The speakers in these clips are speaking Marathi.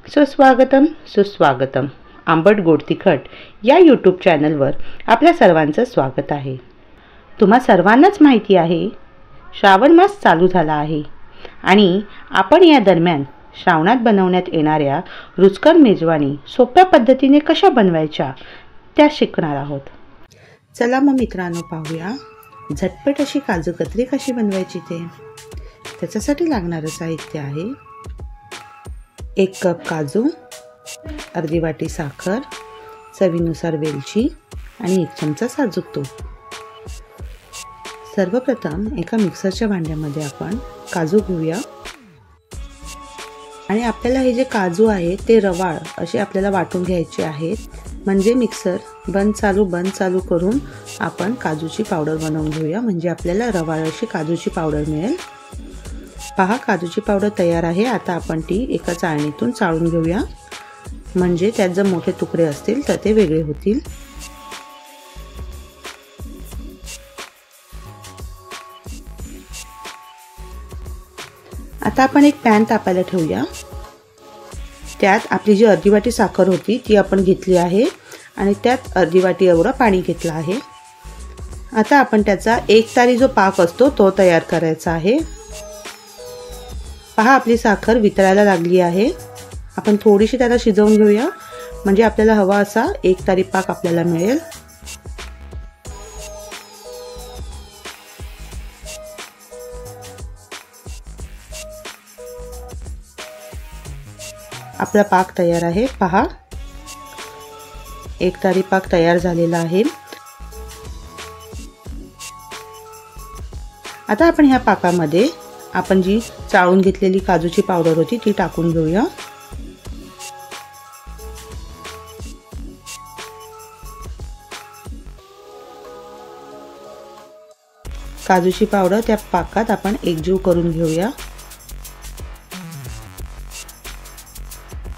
सुस्वागतम सुस्वागतम. आंबट गोड तिखट या यूट्यूब चॅनलवर आपल्या सर्वांचं स्वागत आहे. तुम्हा सर्वांनाच माहिती आहे, श्रावण मास चालू झाला आहे आणि आपण या दरम्यान श्रावणात बनवण्यात येणाऱ्या रुचकर मेजवानी सोप्या पद्धतीने कशा बनवायच्या त्या शिकणार आहोत. चला मग मित्रांनो, पाहूया झटपट अशी काजू कतली कशी बनवायची ते. त्याच्यासाठी लागणारं साहित्य आहे 1 कप काजू, अर्धी वाटी साखर, चवीनुसार वेलची आणि 1 चमचा साजूक तूप. सर्वप्रथम एका मिक्सरच्या भांड्यामध्ये आपण काजू घेऊया आणि आपल्याला हे जे काजू आहे ते रवाळ असे आपल्याला वाटून घ्यायचे आहेत. म्हणजे मिक्सर बंद चालू करून आपण काजूची पावडर बनवून घेऊया, म्हणजे आपल्याला रवाळ अशी काजूची पावडर मिळेल. पहा, काजूची पावडर तयार आहे. आता आपण ती एका चाळणीतून चाळून घेऊया, म्हणजे त्यात जर मोठे तुकडे असतील तर ते वेगळे होतील. आता आपण एक पॅन तापायला ठेवूया. त्यात आपली जी अर्धी वाटी साखर होती ती आपण घेतली आहे आणि त्यात अर्धी वाटी एवढं पाणी घेतलं आहे. आता आपण त्याचा 1 तारी जो पाक असतो तो तयार करायचा आहे. पहा, आपली साखर वितळायला लागली आहे. आपण थोडीशी त्याला शिजवून घेऊया, म्हणजे आपल्याला हवा असा 1 तारी पाक आपल्याला मिळेल. आपला पाक तयार आहे. पहा, 1 तारी पाक तयार झालेला आहे. आता आपण ह्या पाकामध्ये आपण जी चाळून घेतलेली काजूची पावडर होती ती टाकून घेऊया. काजूची पावडर त्या पाकात आपण एकजीव करून घेऊया.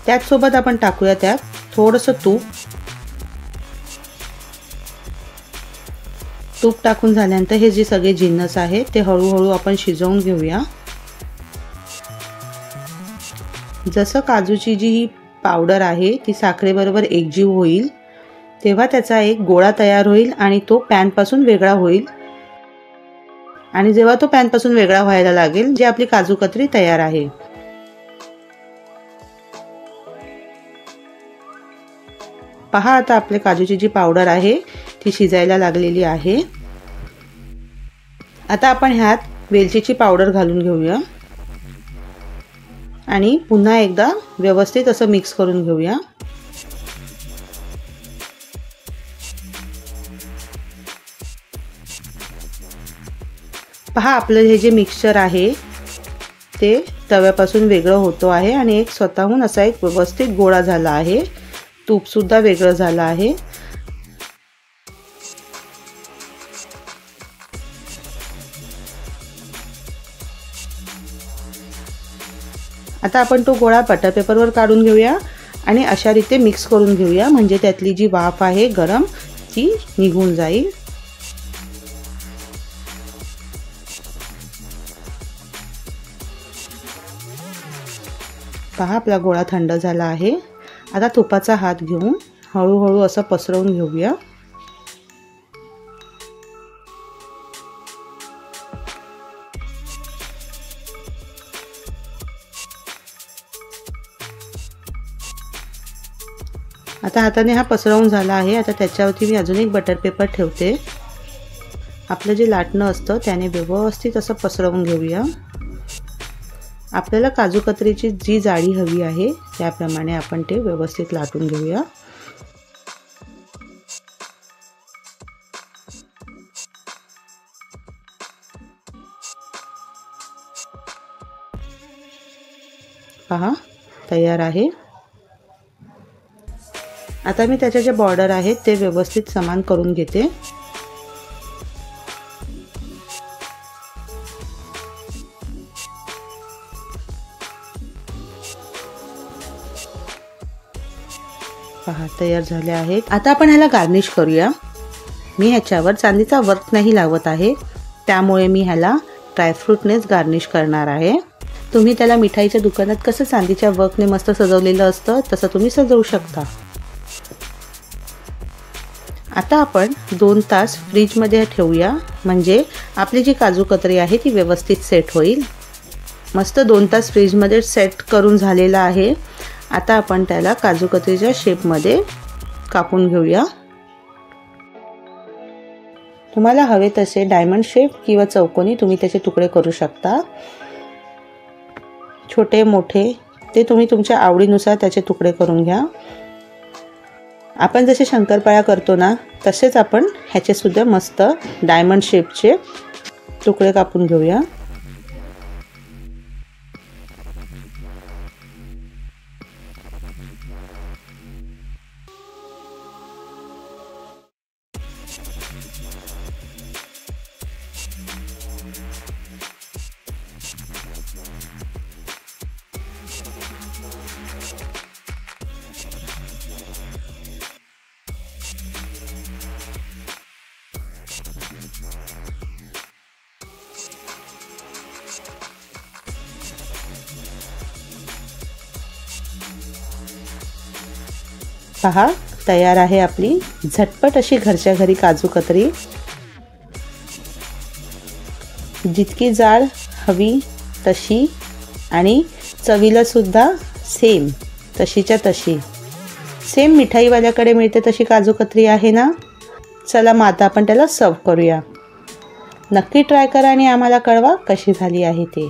त्याच सोबत आपण टाकूया त्यात थोडंसं तूप. तूप टाकून झाल्यानंतर हे जे सगळे जिन्नस आहेत ते हळूहळू आपण शिजवून घेऊया. जसं काजूची जी ही पावडर आहे ती साखरेबरोबर एकजीव होईल तेव्हा त्याचा एक गोळा तयार होईल आणि तो पॅनपासून वेगळा होईल. आणि जेव्हा तो पॅनपासून वेगळा व्हायला लागेल, जी आपली काजू कतली तयार आहे. पहा, आता आपल्या काजूची जी पावडर आहे ती शिजायला लागलेली आहे. आता आपण ह्यात वेलचीची पावडर घालून घेऊया आणि पुन्हा एकदा व्यवस्थित असं मिक्स करून घेऊया. पहा, आपलं हे जे मिक्सचर आहे ते तव्यापासून वेगळं होतो आहे आणि एक स्वतःहून असा एक व्यवस्थित गोळा झाला आहे. तूप सुद्धा वेगळं झालं आहे. आता आपण तो गोळा बटर पेपरवर काढून घेऊया आणि अशा रीते मिक्स करून घेऊया, म्हणजे त्यातली जी वाफ आहे गरम ती निघून जाईल. पहा, आपला गोळा थंड झाला आहे. आता तुपाचा हात घेऊन हळूहळू असं पसरवून घेऊया. आता हाताने हा पसरवून झाला आहे. आता त्याच्यावरती मी अजून एक बटर पेपर ठेवते. आपलं जे लाटणं असतं त्याने व्यवस्थित असं पसरवून घेऊया. आपल्याला काजू कतलीची जी जाडी हवी आहे त्याप्रमाणे आपण ते व्यवस्थित लाटून घेऊया. पहा, तयार आहे. आता मी त्याच्या जे बॉर्डर आहेत ते व्यवस्थित समान करून घेते. पहा, तयार झाले आहेत. आता आपण ह्याला गार्निश करूया. मी ह्याच्यावर चांदीचा वर्क नाही लावत आहे, त्यामुळे मी ह्याला ड्रायफ्रूटनेच गार्निश करणार आहे. तुम्ही त्याला मिठाईच्या दुकानात कसं चांदीच्या वर्कने मस्त सजवलेलं असतं तसं तुम्ही सजवू शकता। आता आपण 2 तास फ्रीजमध्ये ठेवूया, म्हणजे आपली जी काजू कतरी आहे ती व्यवस्थित सेट होईल। मस्त 2 तास फ्रीजमध्ये सेट करून झालेला आहे। आता आपण त्याला काजू कतरीच्या शेपमध्ये कापून घेऊया। तुम्हाला हवे तसे डायमंड शेप किंवा चौकोनी तुम्ही त्याचे तुकडे करू शकता, छोटे मोठे ते तुम्ही तुमच्या आवडीनुसार त्याचे तुकडे करून घ्या। आपण जसे शंकरपाळ्या करतो ना तसेच आपण ह्याचे सुद्धा मस्त डायमंड शेपचे तुकडे कापून घेऊया। पहा, तयार आहे आपली झटपट अशी घरच्या घरी काजू कतरी। जितकी जाड हवी तशी आणि चवीला सुद्धा सेम तशीच्या तशी। सेम मिठाईवाल्याकडे मिळते तशी काजू कतरी आहे ना। चला मग आता आपण त्याला सर्व करूया। नक्की ट्राय करा आणि आम्हाला कळवा कशी झाली आहे ते।